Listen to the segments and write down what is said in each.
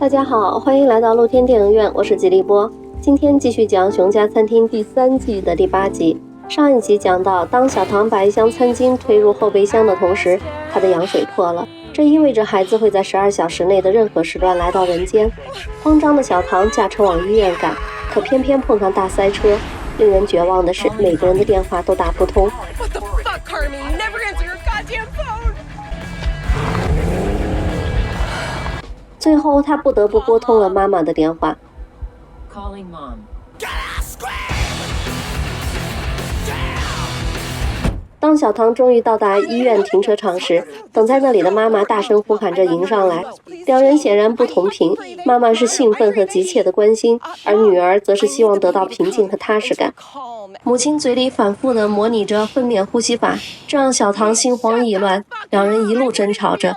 大家好，欢迎来到露天电影院，我是吉利波。今天继续讲《熊家餐厅》第3季的第8集。上一集讲到，当小唐把一箱餐巾推入后备箱的同时，他的羊水破了，这意味着孩子会在12小时内的任何时段来到人间。慌张的小唐驾车往医院赶，可偏偏碰上大塞车。令人绝望的是，每个人的电话都打不通。最后，他不得不拨通了妈妈的电话。当小唐终于到达医院停车场时，等在那里的妈妈大声呼喊着迎上来。两人显然不同频，妈妈是兴奋和急切的关心，而女儿则是希望得到平静和踏实感。母亲嘴里反复地模拟着分娩呼吸法，这让小唐心慌意乱，两人一路争吵着。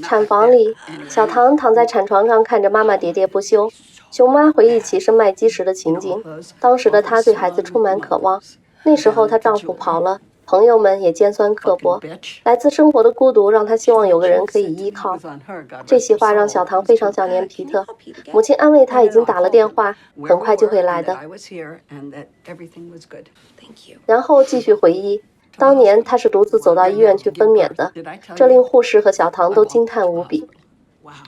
产房里，小唐躺在产床上看着妈妈喋喋不休。熊妈回忆起生麦基时的情景，当时的她对孩子充满渴望。那时候她丈夫跑了，朋友们也尖酸刻薄，来自生活的孤独让她希望有个人可以依靠。这些话让小唐非常想念皮特。母亲安慰他已经打了电话，很快就会来的。然后继续回忆，当年他是独自走到医院去分娩的，这令护士和小唐都惊叹无比。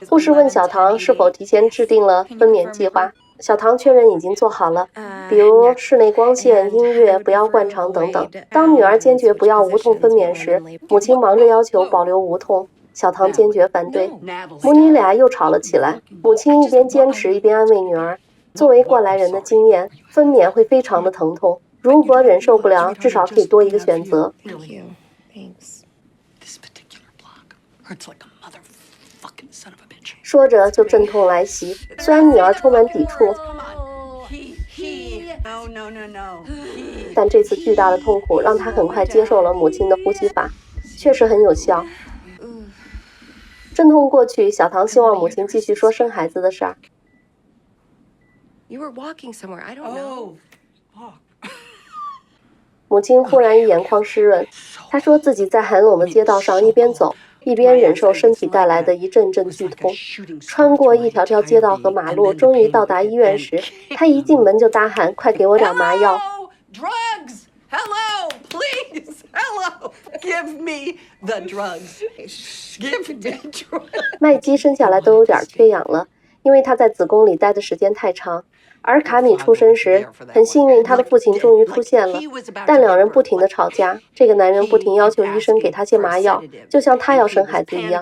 护士问小唐是否提前制定了分娩计划，小唐确认已经做好了，比如室内光线、音乐、不要灌肠等等。当女儿坚决不要无痛分娩时，母亲忙着要求保留无痛，小唐坚决反对，母女俩又吵了起来。母亲一边坚持一边安慰女儿，作为过来人的经验，分娩会非常的疼痛，如果忍受不了，至少可以多一个选择。说着就阵痛来袭，虽然女儿充满抵触，但这次巨大的痛苦让她很快接受了母亲的呼吸法，确实很有效。阵痛过去，小唐希望母亲继续说生孩子的事儿。母亲忽然眼眶湿润，她说自己在寒冷的街道上一边走一边忍受身体带来的一阵阵剧痛，穿过一条条街道和马路，终于到达医院时，他一进门就大喊：“快给我点麻药！” Hello, please, hello, give me the drugs. Give me drugs. 麦基生下来都有点缺氧了，因为他在子宫里待的时间太长。而卡米出生时，很幸运他的父亲终于出现了，但两人不停地吵架。这个男人不停要求医生给他些麻药，就像他要生孩子一样。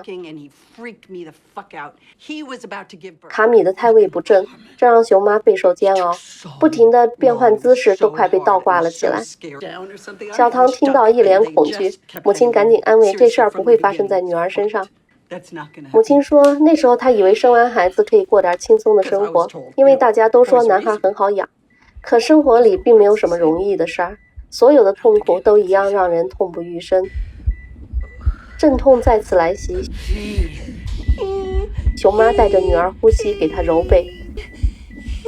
卡米的胎位不正，这让熊妈备受煎熬，不停地变换姿势，都快被倒挂了起来。小唐听到一脸恐惧，母亲赶紧安慰，这事儿不会发生在女儿身上。母亲说，那时候她以为生完孩子可以过点轻松的生活，因为大家都说男孩很好养。可生活里并没有什么容易的事儿，所有的痛苦都一样让人痛不欲生。阵痛再次来袭，熊妈带着女儿呼吸，给她揉背。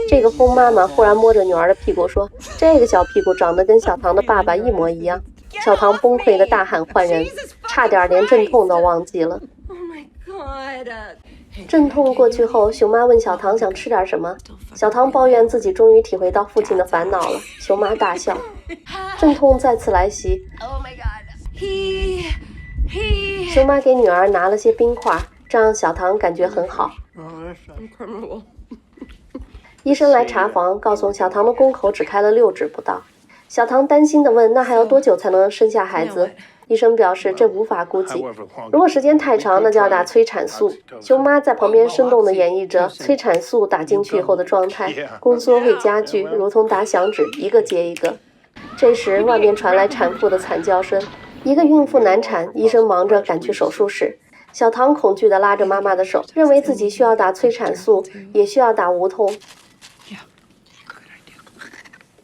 这个疯妈妈忽然摸着女儿的屁股说，这个小屁股长得跟小唐的爸爸一模一样。小唐崩溃的大喊换人，差点连阵痛都忘记了。阵痛过去后，熊妈问小唐想吃点什么，小唐抱怨自己终于体会到父亲的烦恼了。熊妈大笑。阵痛再次来袭，熊妈给女儿拿了些冰块，这让小唐感觉很好。医生来查房，告诉小唐的宫口只开了6指不到。小唐担心地问，那还要多久才能生下孩子？医生表示这无法估计，如果时间太长，那就要打催产素。熊妈在旁边生动地演绎着催产素打进去后的状态，宫缩会加剧，如同打响指，一个接一个。这时外面传来产妇的惨叫声，一个孕妇难产，医生忙着赶去手术室。小唐恐惧地拉着妈妈的手，认为自己需要打催产素，也需要打无痛。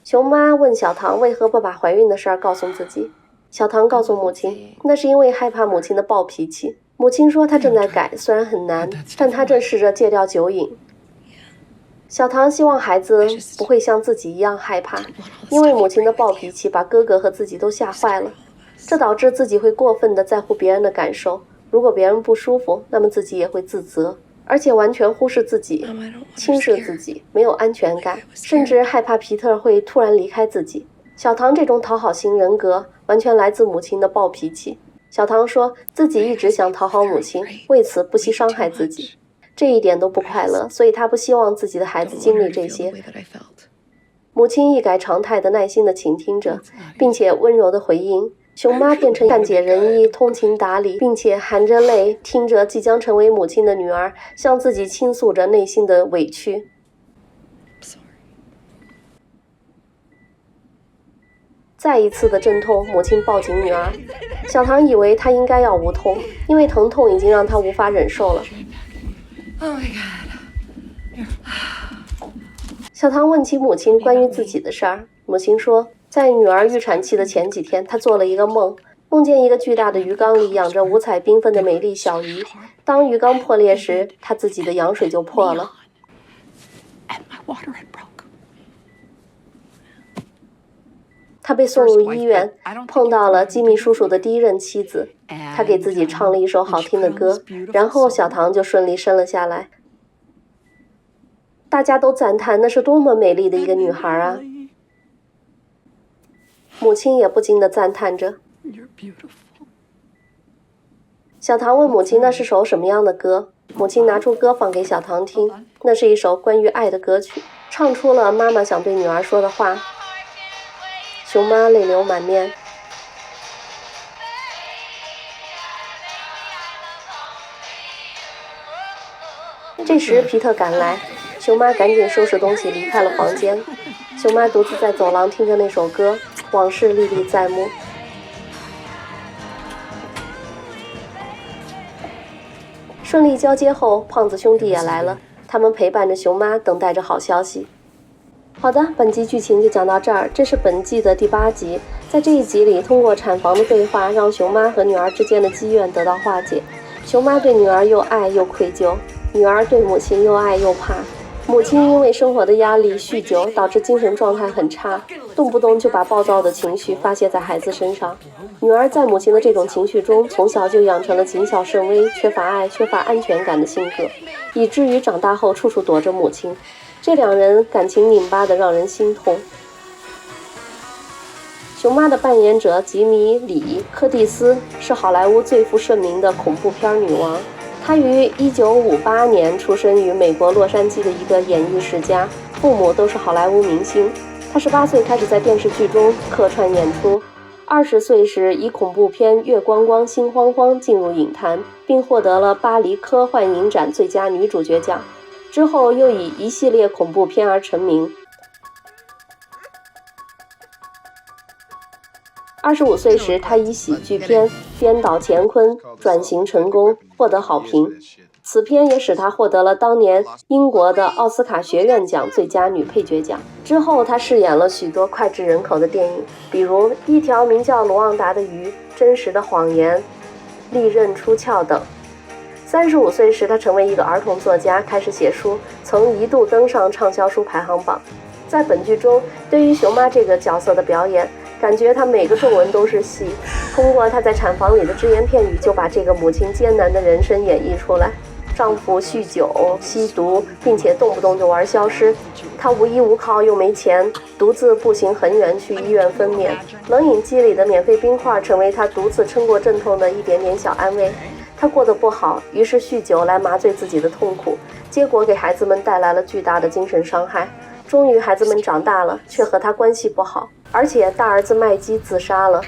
熊妈问小唐为何不把怀孕的事儿告诉自己。小唐告诉母亲，那是因为害怕母亲的暴脾气。母亲说她正在改，虽然很难，但她正试着戒掉酒瘾。小唐希望孩子不会像自己一样害怕，因为母亲的暴脾气把哥哥和自己都吓坏了，这导致自己会过分地在乎别人的感受，如果别人不舒服，那么自己也会自责。而且完全忽视自己，轻视自己，没有安全感，甚至害怕皮特会突然离开自己。小唐这种讨好型人格完全来自母亲的暴脾气。小唐说自己一直想讨好母亲，为此不惜伤害自己，这一点都不快乐，所以他不希望自己的孩子经历这些。母亲一改常态的耐心地倾听着，并且温柔地回应。熊妈变成善解人意、通情达理，并且含着泪听着即将成为母亲的女儿向自己倾诉着内心的委屈。再一次的阵痛，母亲抱紧女儿。小唐以为她应该要无痛，因为疼痛已经让她无法忍受了。小唐问起母亲关于自己的事儿，母亲说，在女儿预产期的前几天，她做了一个梦，梦见一个巨大的鱼缸里养着五彩缤纷的美丽小鱼。当鱼缸破裂时，她自己的羊水就破了。他被送入医院，碰到了吉米叔叔的第一任妻子。他给自己唱了一首好听的歌，然后小唐就顺利生了下来。大家都赞叹那是多么美丽的一个女孩啊！母亲也不禁地赞叹着。小唐问母亲那是首什么样的歌，母亲拿出歌放给小唐听，那是一首关于爱的歌曲，唱出了妈妈想对女儿说的话。熊妈泪流满面。这时皮特赶来，熊妈赶紧收拾东西离开了房间。熊妈独自在走廊听着那首歌，往事历历在目。顺利交接后，胖子兄弟也来了，他们陪伴着熊妈，等待着好消息。好的，本集剧情就讲到这儿，这是本季的第8集。在这一集里，通过产房的对话，让熊妈和女儿之间的积怨得到化解。熊妈对女儿又爱又愧疚，女儿对母亲又爱又怕。母亲因为生活的压力、酗酒，导致精神状态很差，动不动就把暴躁的情绪发泄在孩子身上。女儿在母亲的这种情绪中，从小就养成了谨小慎微、缺乏爱、缺乏安全感的性格，以至于长大后处处躲着母亲。这两人感情拧巴的让人心痛。熊妈的扮演者吉米·里·柯蒂斯是好莱坞最负盛名的恐怖片女王。她于1958年出生于美国洛杉矶的一个演艺世家，父母都是好莱坞明星。她18岁开始在电视剧中客串演出，20岁时以恐怖片《月光光心慌慌》进入影坛，并获得了巴黎科幻影展最佳女主角奖。之后又以一系列恐怖片而成名。25岁时，他以喜剧片《颠倒乾坤》转型成功，获得好评。此片也使他获得了当年英国的奥斯卡学院奖最佳女配角奖。之后，他饰演了许多脍炙人口的电影，比如《一条名叫罗旺达的鱼》、《真实的谎言》、《利刃出鞘》等。35岁时，他成为一个儿童作家，开始写书，曾一度登上畅销书排行榜。在本剧中，对于熊妈这个角色的表演，感觉她每个皱纹都是戏。通过她在产房里的只言片语，就把这个母亲艰难的人生演绎出来。丈夫酗酒、吸毒，并且动不动就玩消失，她无依无靠又没钱，独自步行很远去医院分娩。冷饮机里的免费冰块成为她独自撑过阵痛的一点点小安慰。他过得不好，于是酗酒来麻醉自己的痛苦，结果给孩子们带来了巨大的精神伤害。终于孩子们长大了，却和他关系不好，而且大儿子麦基自杀了。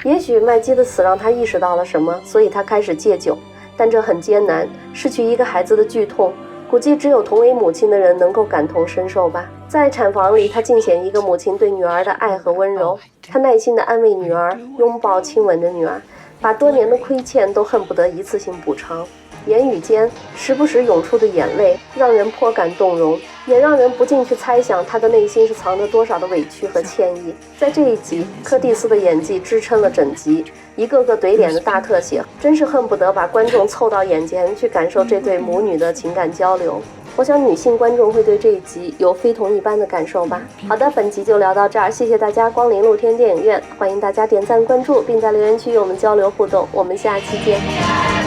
也许麦基的死让他意识到了什么，所以他开始戒酒，但这很艰难，失去一个孩子的剧痛，估计只有同为母亲的人能够感同身受吧。在产房里，他尽显一个母亲对女儿的爱和温柔，他耐心地安慰女儿，拥抱亲吻着女儿，把多年的亏欠都恨不得一次性补偿。言语间时不时涌出的眼泪让人颇感动容，也让人不禁去猜想他的内心是藏着多少的委屈和歉意。在这一集，柯蒂斯的演技支撑了整集，一个个怼脸的大特写，真是恨不得把观众凑到眼前去感受这对母女的情感交流。我想女性观众会对这一集有非同一般的感受吧。好的，本集就聊到这儿，谢谢大家光临露天电影院，欢迎大家点赞关注，并在留言区与我们交流互动，我们下期见。